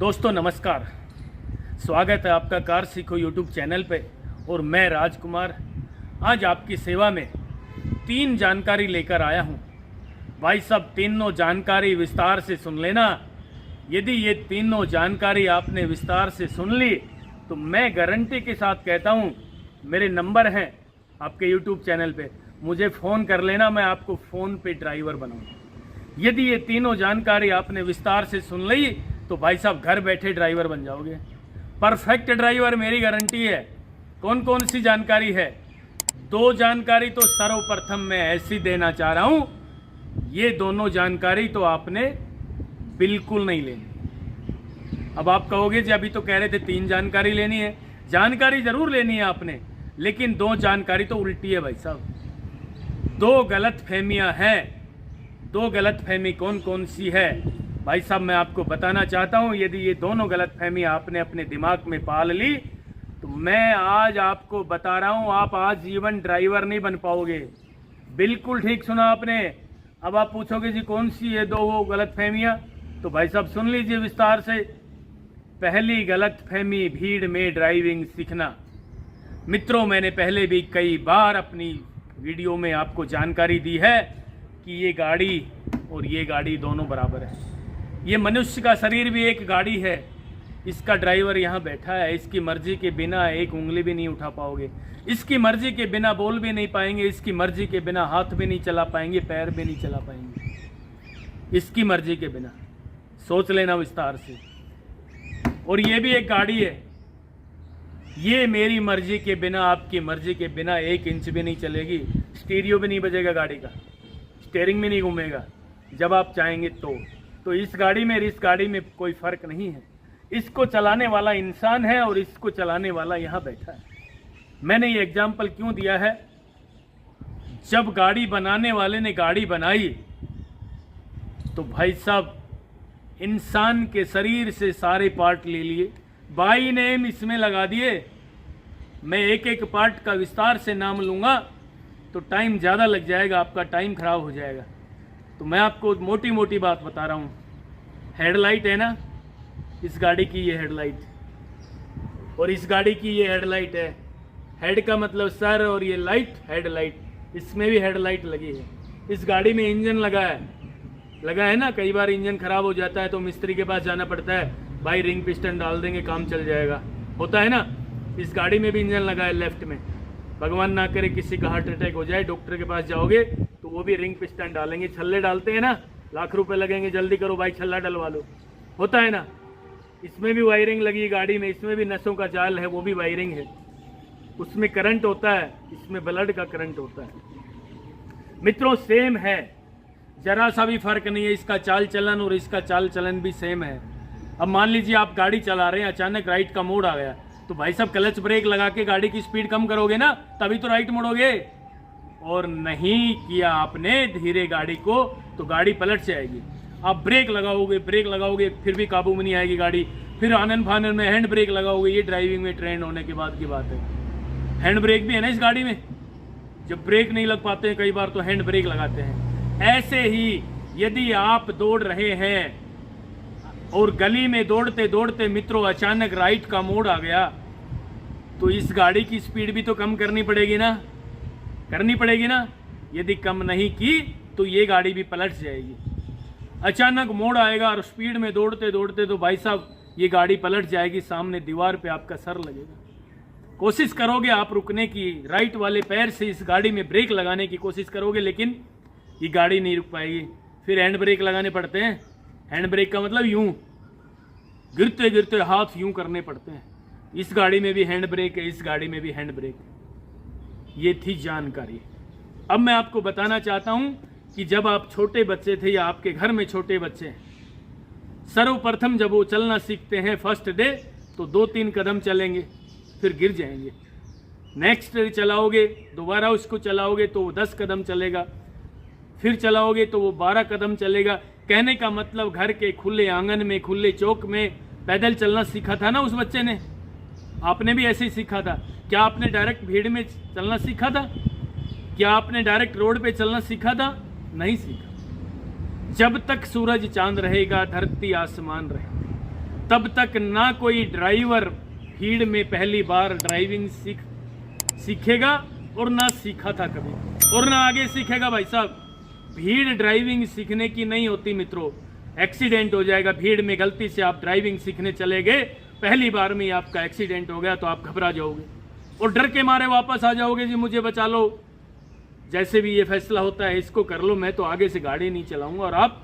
दोस्तों नमस्कार, स्वागत है आपका कार सीखो यूट्यूब चैनल पे। और मैं राजकुमार आज आपकी सेवा में 3 जानकारी लेकर आया हूँ। भाई साहब, तीनों जानकारी विस्तार से सुन लेना। यदि ये तीनों जानकारी आपने विस्तार से सुन ली तो मैं गारंटी के साथ कहता हूँ, मेरे नंबर हैं आपके यूट्यूब चैनल पे, मुझे फ़ोन कर लेना, मैं आपको फ़ोन पे ड्राइवर बनाऊँ। यदि ये तीनों जानकारी आपने विस्तार से सुन ली तो भाई साहब घर बैठे ड्राइवर बन जाओगे। परफेक्ट ड्राइवर मेरी गारंटी है। कौन कौन सी जानकारी है? 2 जानकारी तो सर्वप्रथम मैं ऐसी देना चाह रहा हूं, ये दोनों जानकारी तो आपने बिल्कुल नहीं लेनी। अब आप कहोगे जी अभी तो कह रहे थे 3 जानकारी लेनी है। जानकारी जरूर लेनी है आपने, लेकिन 2 जानकारी तो उल्टी है भाई साहब। 2 गलतफहमियां हैं। 2 गलतफहमी कौन कौन सी है भाई साहब, मैं आपको बताना चाहता हूं। यदि ये दोनों गलतफहमी आपने अपने दिमाग में पाल ली तो मैं आज आपको बता रहा हूं, आप आजीवन ड्राइवर नहीं बन पाओगे। बिल्कुल ठीक सुना आपने। अब आप पूछोगे जी कौन सी है 2 गलतफहमियां, तो भाई साहब सुन लीजिए विस्तार से। पहली गलतफहमी, भीड़ में ड्राइविंग सीखना। मित्रों, मैंने पहले भी कई बार अपनी वीडियो में आपको जानकारी दी है कि ये गाड़ी और ये गाड़ी दोनों बराबर है। ये मनुष्य का शरीर भी एक गाड़ी है। इसका ड्राइवर यहाँ बैठा है, इसकी मर्जी के बिना एक उंगली भी नहीं उठा पाओगे, इसकी मर्जी के बिना बोल भी नहीं पाएंगे, इसकी मर्जी के बिना हाथ भी नहीं चला पाएंगे, पैर भी नहीं चला पाएंगे, इसकी मर्जी के बिना। सोच लेना विस्तार से। और ये भी एक गाड़ी है। ये मेरी मर्जी के बिना, आपकी मर्जी के बिना 1 इंच भी नहीं चलेगी। स्टीरियो भी नहीं बजेगा गाड़ी का, स्टीयरिंग भी नहीं घूमेगा जब आप चाहेंगे तो इस गाड़ी में और इस गाड़ी में कोई फर्क नहीं है। इसको चलाने वाला इंसान है और इसको चलाने वाला यहाँ बैठा है। मैंने ये एग्जाम्पल क्यों दिया है? जब गाड़ी बनाने वाले ने गाड़ी बनाई तो भाई साहब इंसान के शरीर से सारे पार्ट ले लिए, बाई नेम इसमें लगा दिए। मैं एक पार्ट का विस्तार से नाम लूँगा तो टाइम ज़्यादा लग जाएगा, आपका टाइम खराब हो जाएगा। तो मैं आपको मोटी मोटी बात बता रहा हूँ। हेडलाइट है ना, इस गाड़ी की ये हेडलाइट, और इस गाड़ी की ये हेडलाइट है। हेड का मतलब सर, और ये लाइट हेडलाइट, इसमें भी हेडलाइट लगी है। इस गाड़ी में इंजन लगा है ना। कई बार इंजन खराब हो जाता है तो मिस्त्री के पास जाना पड़ता है, भाई रिंग पिस्टन डाल देंगे काम चल जाएगा, होता है ना। इस गाड़ी में भी इंजन लगा है लेफ्ट में। भगवान ना करे किसी का हार्ट अटैक हो जाए, डॉक्टर के पास जाओगे तो वो भी रिंग पिस्टन डालेंगे। छल्ले डालते हैं ना, लाख रुपए लगेंगे, जल्दी करो भाई छल्ला डलवा लो, होता है ना। इसमें भी वायरिंग लगी है गाड़ी में, इसमें भी नसों का जाल है, वो भी वायरिंग है। उसमें करंट होता है, इसमें ब्लड का करंट होता है। मित्रों सेम है, जरा सा भी फर्क नहीं है। इसका चाल चलन और इसका चाल चलन भी सेम है। अब मान लीजिए आप गाड़ी चला रहे हैं, अचानक राइट का मोड़ आ गया तो भाई साहब क्लच ब्रेक लगा के गाड़ी की स्पीड कम करोगे ना, तभी तो राइट मोड़ोगे। और नहीं किया आपने धीरे गाड़ी को तो गाड़ी पलट जाएगी। आप ब्रेक लगाओगे फिर भी काबू में नहीं आएगी गाड़ी। फिर आनन फानन में हैंड ब्रेक लगाओगे। ये ड्राइविंग में ट्रेंड होने के बाद की बात है। हैंड ब्रेक भी है ना इस गाड़ी में। जब ब्रेक नहीं लग पाते हैं कई बार तो हैंड ब्रेक लगाते हैं। ऐसे ही यदि आप दौड़ रहे हैं और गली में दौड़ते दौड़ते मित्रों अचानक राइट का मोड़ आ गया तो इस गाड़ी की स्पीड भी तो कम करनी पड़ेगी ना। यदि कम नहीं की तो ये गाड़ी भी पलट जाएगी। अचानक मोड़ आएगा और स्पीड में दौड़ते दौड़ते तो भाई साहब ये गाड़ी पलट जाएगी, सामने दीवार पे आपका सर लगेगा। कोशिश करोगे आप रुकने की, राइट वाले पैर से इस गाड़ी में ब्रेक लगाने की कोशिश करोगे, लेकिन ये गाड़ी नहीं रुक पाएगी। फिर हैंड ब्रेक लगाने पड़ते हैं। हैंड ब्रेक का मतलब यूं गिरते गिरते हाथ यूं करने पड़ते हैं। इस गाड़ी में भी हैंड ब्रेक है, इस गाड़ी में भी हैंड ब्रेक है। ये थी जानकारी। अब मैं आपको बताना चाहता हूं कि जब आप छोटे बच्चे थे या आपके घर में छोटे बच्चे हैं, सर्वप्रथम जब वो चलना सीखते हैं फर्स्ट डे तो 2-3 कदम चलेंगे, फिर गिर जाएंगे। नेक्स्ट डे चलाओगे, दोबारा उसको चलाओगे तो वो 10 कदम चलेगा, फिर चलाओगे तो वो 12 कदम चलेगा। कहने का मतलब घर के खुले आंगन में, खुले चौक में पैदल चलना सीखा था ना उस बच्चे ने। आपने भी ऐसे ही सीखा था। क्या आपने डायरेक्ट भीड़ में चलना सीखा था? क्या आपने डायरेक्ट रोड पे चलना सीखा था? नहीं सीखा। जब तक सूरज चांद रहेगा, धरती आसमान रहेगा, तब तक ना कोई ड्राइवर भीड़ में पहली बार ड्राइविंग सीखेगा और ना सीखा था कभी और ना आगे सीखेगा। भाई साहब, भीड़ ड्राइविंग सीखने की नहीं होती मित्रों, एक्सीडेंट हो जाएगा। भीड़ में गलती से आप ड्राइविंग सीखने चले गए, पहली बार में ही आपका एक्सीडेंट हो गया तो आप घबरा जाओगे और डर के मारे वापस आ जाओगे, जी मुझे बचा लो। जैसे भी ये फैसला होता है इसको कर लो, मैं तो आगे से गाड़ी नहीं चलाऊंगा, और आप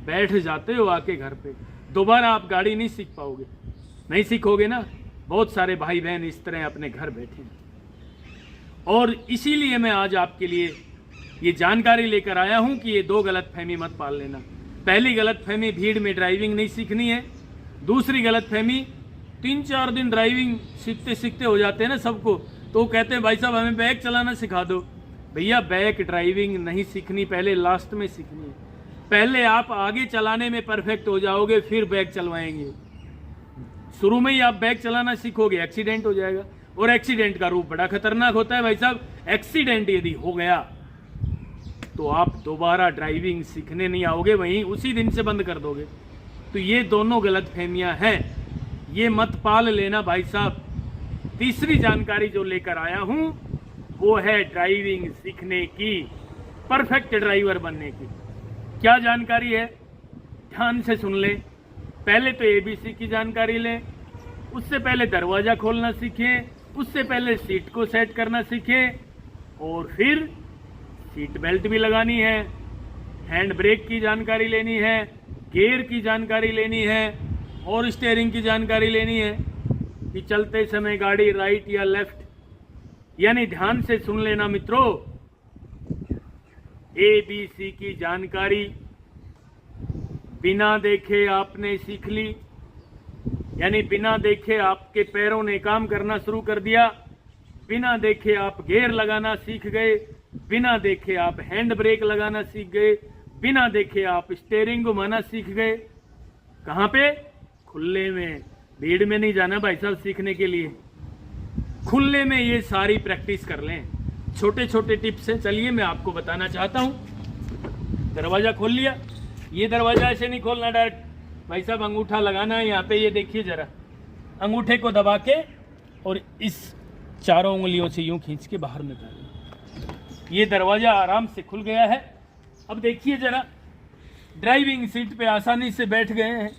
बैठ जाते हो आके घर पे। दोबारा आप गाड़ी नहीं सीख पाओगे, नहीं सीखोगे ना। बहुत सारे भाई बहन इस तरह अपने घर बैठे हैं, और इसीलिए मैं आज आपके लिए ये जानकारी लेकर आया हूं कि ये दो गलतफहमी मत पाल लेना। पहली गलतफहमी, भीड़ में ड्राइविंग नहीं सीखनी है। दूसरी गलतफहमी, 3-4 दिन ड्राइविंग सीखते सीखते हो जाते हैं ना सबको, तो वो कहते हैं भाई साहब हमें बैक चलाना सिखा दो। भैया बैक ड्राइविंग नहीं सीखनी, पहले लास्ट में सीखनी है। पहले आप आगे चलाने में परफेक्ट हो जाओगे, फिर बैक चलवाएंगे। शुरू में ही आप बैक चलाना सीखोगे, एक्सीडेंट हो जाएगा, और एक्सीडेंट का रूप बड़ा खतरनाक होता है भाई साहब। एक्सीडेंट यदि हो गया तो आप दोबारा ड्राइविंग सीखने नहीं आओगे, वहीं उसी दिन से बंद कर दोगे। तो ये दोनों गलतफहमियां हैं, ये मत पाल लेना भाई साहब। तीसरी जानकारी जो लेकर आया हूं वो है ड्राइविंग सीखने की, परफेक्ट ड्राइवर बनने की। क्या जानकारी है, ध्यान से सुन ले। पहले तो एबीसी की जानकारी लें, उससे पहले दरवाजा खोलना सीखें, उससे पहले सीट को सेट करना सीखें, और फिर सीट बेल्ट भी लगानी है, हैंड ब्रेक की जानकारी लेनी है, गियर की जानकारी लेनी है, और स्टीयरिंग की जानकारी लेनी है कि चलते समय गाड़ी राइट या लेफ्ट। यानी ध्यान से सुन लेना मित्रों, एबीसी की जानकारी बिना देखे आपने सीख ली, यानी बिना देखे आपके पैरों ने काम करना शुरू कर दिया, बिना देखे आप गियर लगाना सीख गए, बिना देखे आप हैंड ब्रेक लगाना सीख गए, बिना देखे आप स्टीयरिंग घुमाना सीख गए। कहां पे? खुले में। भीड़ में नहीं जाना भाई साहब सीखने के लिए, खुले में ये सारी प्रैक्टिस कर लें। छोटे छोटे टिप्स हैं, चलिए मैं आपको बताना चाहता हूं। दरवाजा खोल लिया, ये दरवाजा ऐसे नहीं खोलना डायरेक्ट भाई साहब, अंगूठा लगाना है यहाँ पे। ये देखिए जरा, अंगूठे को दबा के और इस चारों उंगलियों से यूं खींच के बाहर निकाल। ये दरवाजा आराम से खुल गया है। अब देखिए जरा, ड्राइविंग सीट पे आसानी से बैठ गए हैं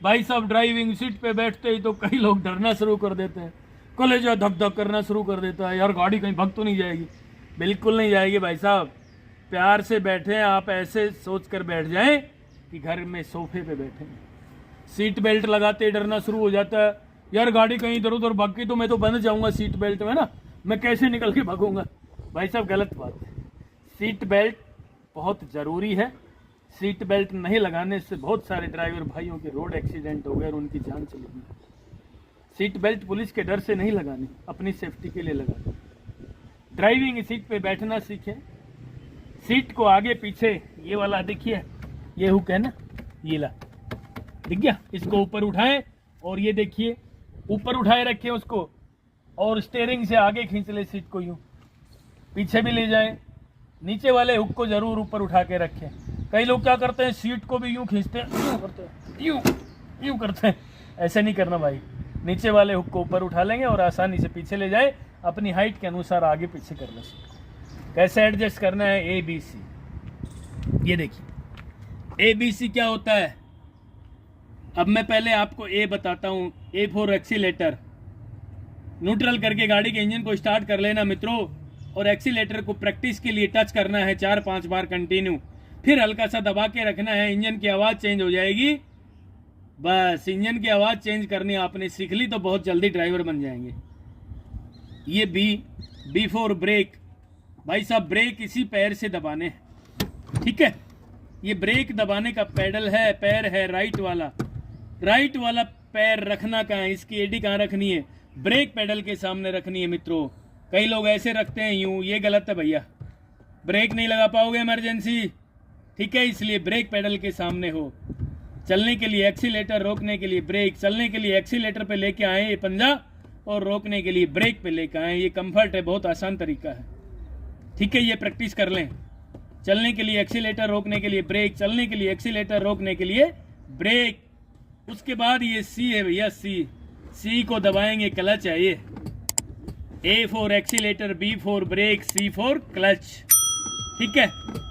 भाई साहब। ड्राइविंग सीट पे बैठते ही तो कई लोग डरना शुरू कर देते हैं, कलेजा धक धक करना शुरू कर देता है, यार गाड़ी कहीं भग तो नहीं जाएगी। बिल्कुल नहीं जाएगी भाई साहब, प्यार से बैठे हैं आप, ऐसे सोच कर बैठ जाएं कि घर में सोफे पे बैठे हैं। सीट बेल्ट लगाते ही डरना शुरू हो जाता है, यार गाड़ी कहीं इधर उधर भग गई तो मैं तो बंध जाऊंगा सीट बेल्ट में ना, मैं कैसे निकल के भागूंगा। भाई साहब गलत बात है, सीट बेल्ट बहुत ज़रूरी है। सीट बेल्ट नहीं लगाने से बहुत सारे ड्राइवर भाइयों के रोड एक्सीडेंट हो गए और उनकी जान चली गई। सीट बेल्ट पुलिस के डर से नहीं लगानी, अपनी सेफ्टी के लिए लगानी। ड्राइविंग सीट पे बैठना सीखें। सीट को आगे पीछे, ये वाला देखिए, ये हुक है ना, ये ला दिख गया, इसको ऊपर उठाएं, और ये देखिए ऊपर उठाए रखें उसको, और स्टीयरिंग से आगे खींच ले सीट को, यूं पीछे भी ले जाएं। नीचे वाले हुक को जरूर ऊपर उठा के रखें। कई लोग क्या करते हैं, सीट को भी यूं खींचते हैं, यूं करते हैं, यूं करते हैं। ऐसे नहीं करना भाई, नीचे वाले हुक को ऊपर उठा लेंगे और आसानी से पीछे ले जाए, अपनी हाइट के अनुसार आगे पीछे कर ले। कैसे एडजस्ट करना है, ABC। ये देखिए ABC क्या होता है। अब मैं पहले आपको A बताता हूँ। A फॉर एक्सीलेटर, न्यूट्रल करके गाड़ी के इंजन को स्टार्ट कर लेना मित्रों, और एक्सीलेटर को प्रैक्टिस के लिए टच करना है 4-5 बार कंटिन्यू, फिर हल्का सा दबा के रखना है, इंजन की आवाज़ चेंज हो जाएगी। बस इंजन की आवाज़ चेंज करनी आपने सीख ली तो बहुत जल्दी ड्राइवर बन जाएंगे। ये बी फॉर ब्रेक, भाई साहब ब्रेक इसी पैर से दबाने हैं, ठीक है। ये ब्रेक दबाने का पैडल है, पैर है राइट वाला पैर रखना कहाँ है, इसकी एडी कहाँ रखनी है, ब्रेक पैडल के सामने रखनी है मित्रों। कई लोग ऐसे रखते हैं यूं, ये गलत है भैया, ब्रेक नहीं लगा पाओगे इमरजेंसी, ठीक है। इसलिए ब्रेक पैडल के सामने हो। चलने के लिए एक्सीलेटर, रोकने के लिए ब्रेक। चलने के लिए एक्सीलेटर पे लेके आए ये पंजा, और रोकने के लिए ब्रेक पे लेके आए। ये कंफर्ट है, बहुत आसान तरीका है, ठीक है। ये प्रैक्टिस कर लें। चलने के लिए एक्सीलेटर, रोकने के लिए ब्रेक, चलने के लिए एक्सीलेटर, रोकने के लिए ब्रेक। उसके बाद ये सी है भैया, सी को दबाएंगे, क्लच है ये। A for accelerator, B for brake, C for clutch. ठीक है,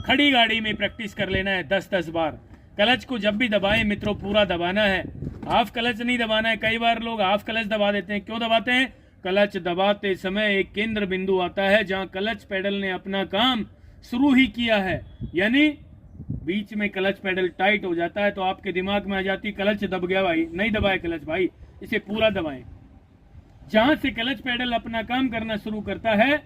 खड़ी गाड़ी में प्रैक्टिस कर लेना है 10-10 बार। क्लच को जब भी दबाएं मित्रों पूरा दबाना है, हाफ क्लच नहीं दबाना है। कई बार लोग हाफ क्लच दबा देते हैं। क्यों दबाते हैं? क्लच दबाते समय एक केंद्र बिंदु आता है जहां क्लच पेडल ने अपना काम शुरू ही किया है, यानी बीच में क्लच पेडल टाइट हो जाता है तो आपके दिमाग में आ जाती क्लच दब गया भाई। नहीं दबाए क्लच भाई, इसे पूरा दबाएं। जहां से क्लच पेडल अपना काम करना शुरू करता है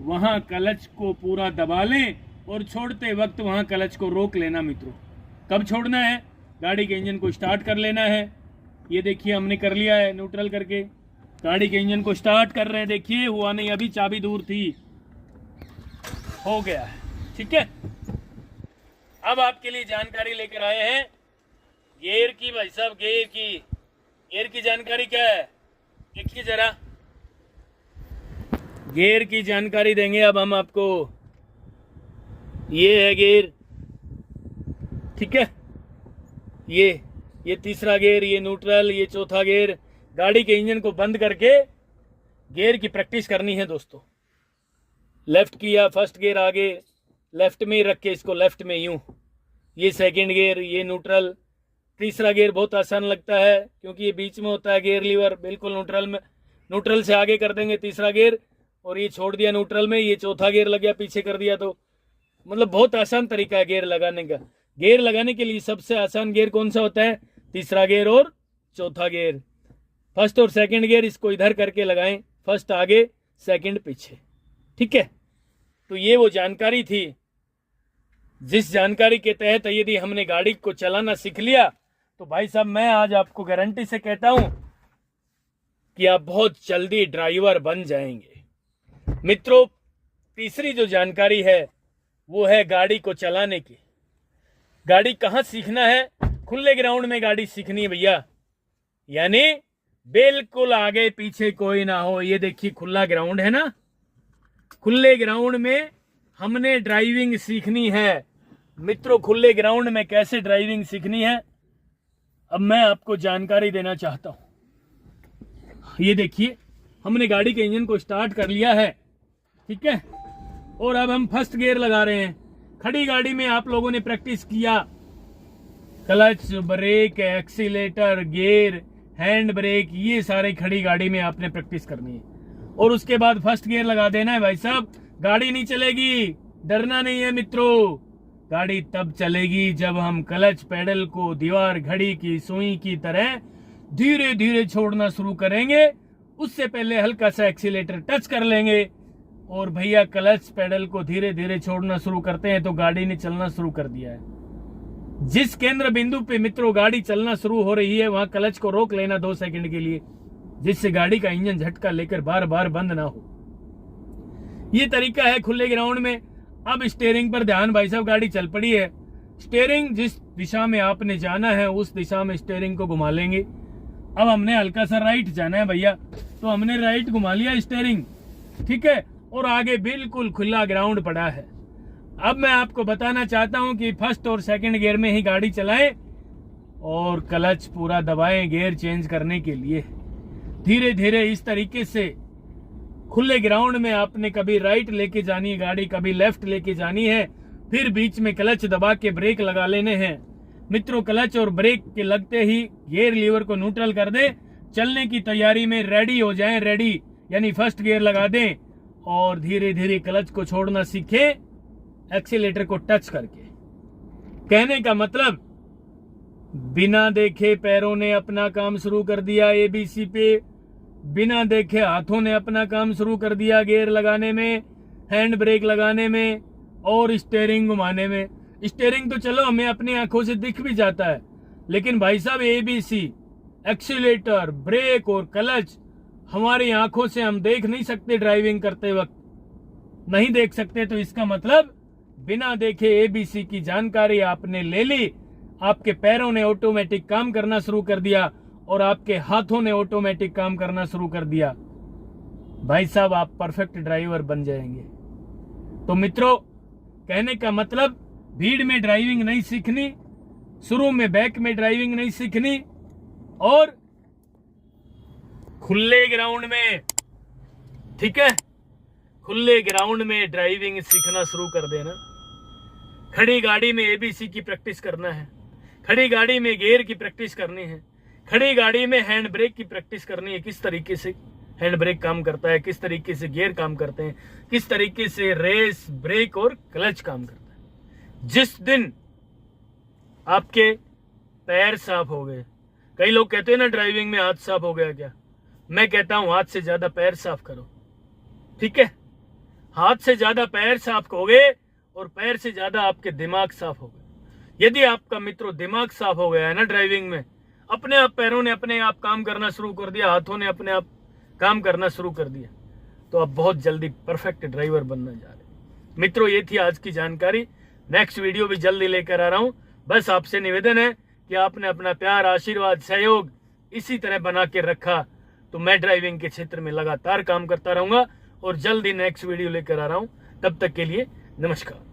वहां क्लच को पूरा दबा लें और छोड़ते वक्त वहां क्लच को रोक लेना मित्रों। कब छोड़ना है? गाड़ी के इंजन को स्टार्ट कर लेना है। ये देखिए हमने कर लिया है न्यूट्रल करके, गाड़ी के इंजन को स्टार्ट कर रहे हैं। देखिए हुआ नहीं, अभी चाबी दूर थी, हो गया है। ठीक है, अब आपके लिए जानकारी लेकर आए हैं गियर की। भाई साहब गियर की जानकारी क्या है देखिए जरा। गियर की जानकारी देंगे अब हम आपको। ये है गियर, ठीक है, ये तीसरा गियर, ये न्यूट्रल, ये चौथा गियर। गाड़ी के इंजन को बंद करके गियर की प्रैक्टिस करनी है दोस्तों। लेफ्ट किया, फर्स्ट गियर आगे लेफ्ट में ही रख के इसको लेफ्ट में यूं, ये सेकंड गियर, ये न्यूट्रल। तीसरा गियर बहुत आसान लगता है क्योंकि ये बीच में होता है गियर लीवर, बिल्कुल न्यूट्रल से आगे कर देंगे तीसरा गियर और ये छोड़ दिया न्यूट्रल में, ये चौथा गियर लग गया, पीछे कर दिया। तो मतलब बहुत आसान तरीका है गियर लगाने का। गियर लगाने के लिए सबसे आसान गियर कौन सा होता है? तीसरा गियर और चौथा गियर। फर्स्ट और सेकंड गियर इसको इधर करके लगाएं, फर्स्ट आगे सेकंड पीछे। ठीक है, तो ये वो जानकारी थी जिस जानकारी के तहत यदि हमने गाड़ी को चलाना सीख लिया तो भाई साहब मैं आज आपको गारंटी से कहता हूं कि आप बहुत जल्दी ड्राइवर बन जाएंगे। मित्रों, तीसरी जो जानकारी है वो है गाड़ी को चलाने की। गाड़ी कहाँ सीखना है? खुले ग्राउंड में गाड़ी सीखनी है भैया, यानी बिल्कुल आगे पीछे कोई ना हो। ये देखिए खुला ग्राउंड है ना, खुले ग्राउंड में हमने ड्राइविंग सीखनी है मित्रों। खुले ग्राउंड में कैसे ड्राइविंग सीखनी है अब मैं आपको जानकारी देना चाहता हूं। ये देखिए हमने गाड़ी के इंजन को स्टार्ट कर लिया है, ठीक है, और अब हम फर्स्ट गियर लगा रहे हैं। खड़ी गाड़ी में आप लोगों ने प्रैक्टिस किया, clutch, brake, accelerator, gear, hand brake, ये सारे खड़ी गाड़ी में आपने प्रैक्टिस करनी है और उसके बाद फर्स्ट गियर लगा देना है। भाई साहब गाड़ी नहीं चलेगी, डरना नहीं है मित्रों। गाड़ी तब चलेगी जब हम क्लच पेडल को दीवार घड़ी की सुई की तरह धीरे धीरे छोड़ना शुरू करेंगे। उससे पहले हल्का सा एक्सीलेटर टच कर लेंगे और भैया क्लच पेडल को धीरे धीरे छोड़ना शुरू करते हैं तो गाड़ी ने चलना शुरू कर दिया है। जिस केंद्र बिंदु पे मित्रों गाड़ी चलना शुरू हो रही है वहां क्लच को रोक लेना 2 सेकंड के लिए, जिससे गाड़ी का इंजन झटका लेकर बार बार बंद ना हो। ये तरीका है खुले ग्राउंड में। अब स्टीयरिंग पर ध्यान। भाई साहब गाड़ी चल पड़ी है, स्टीयरिंग जिस दिशा में आपने जाना है उस दिशा में स्टीयरिंग को घुमा लेंगे। अब हमने हल्का सा राइट जाना है भैया, तो हमने राइट घुमा लिया स्टीयरिंग, ठीक है, और आगे बिल्कुल खुला ग्राउंड पड़ा है। अब मैं आपको बताना चाहता हूं कि फर्स्ट और सेकंड गियर में ही गाड़ी चलाएं और क्लच पूरा दबाएं गियर चेंज करने के लिए। धीरे धीरे इस तरीके से खुले ग्राउंड में आपने कभी राइट लेके जानी है गाड़ी, कभी लेफ्ट लेके जानी है, फिर बीच में क्लच दबा के ब्रेक लगा लेने हैं मित्रों। क्लच और ब्रेक के लगते ही गियर लीवर को न्यूट्रल कर दें, चलने की तैयारी में रेडी हो जाएं। रेडी यानी फर्स्ट गियर लगा दें और धीरे धीरे क्लच को छोड़ना सीखें एक्सीलेटर को टच करके। कहने का मतलब बिना देखे पैरों ने अपना काम शुरू कर दिया एबीसी पे, बिना देखे हाथों ने अपना काम शुरू कर दिया गियर लगाने में, हैंड ब्रेक लगाने में और स्टीयरिंग घुमाने में। स्टीयरिंग तो चलो हमें अपनी आंखों से दिख भी जाता है, लेकिन भाई साहब एबीसी, एक्सीलेटर, ब्रेक और क्लच हमारी आंखों से हम देख नहीं सकते। ड्राइविंग करते वक्त नहीं देख सकते, तो इसका मतलब बिना देखे एबीसी की जानकारी आपने ले ली, आपके पैरों ने ऑटोमेटिक काम करना शुरू कर दिया और आपके हाथों ने ऑटोमेटिक काम करना शुरू कर दिया। भाई साहब आप परफेक्ट ड्राइवर बन जाएंगे। तो मित्रों कहने का मतलब भीड़ में ड्राइविंग नहीं सीखनी, शुरू में बैक में ड्राइविंग नहीं सीखनी और खुले ग्राउंड में, ठीक है, खुले ग्राउंड में ड्राइविंग सीखना शुरू कर देना। खड़ी गाड़ी में एबीसी की प्रैक्टिस करना है, खड़ी गाड़ी में गियर की प्रैक्टिस करनी है, खड़ी गाड़ी में हैंड ब्रेक की प्रैक्टिस करनी है, किस तरीके से हैंड ब्रेक काम करता है, किस तरीके से गियर काम करते हैं, किस तरीके से रेस, ब्रेक और क्लच काम करता है। जिस दिन आपके पैर साफ हो गए, कई लोग कहते हैं ना ड्राइविंग में हाथ साफ हो गया क्या, मैं कहता हूं हाथ से ज्यादा पैर साफ करो, ठीक है। हाथ से ज्यादा पैर साफ होगे और पैर से ज्यादा आपके दिमाग साफ हो गए। यदि आपका मित्रों दिमाग साफ हो गया है ना ड्राइविंग में, अपने आप पैरों ने अपने आप काम करना शुरू कर दिया, हाथों ने अपने आप काम करना शुरू कर दिया, तो आप बहुत जल्दी परफेक्ट ड्राइवर बनने जा रहे हैं। मित्रों ये थी आज की जानकारी। नेक्स्ट वीडियो भी जल्दी लेकर आ रहा हूं। बस आपसे निवेदन है कि आपने अपना प्यार, आशीर्वाद, सहयोग इसी तरह बना के रखा तो मैं ड्राइविंग के क्षेत्र में लगातार काम करता रहूंगा और जल्दी नेक्स्ट वीडियो लेकर आ रहा हूं। तब तक के लिए नमस्कार।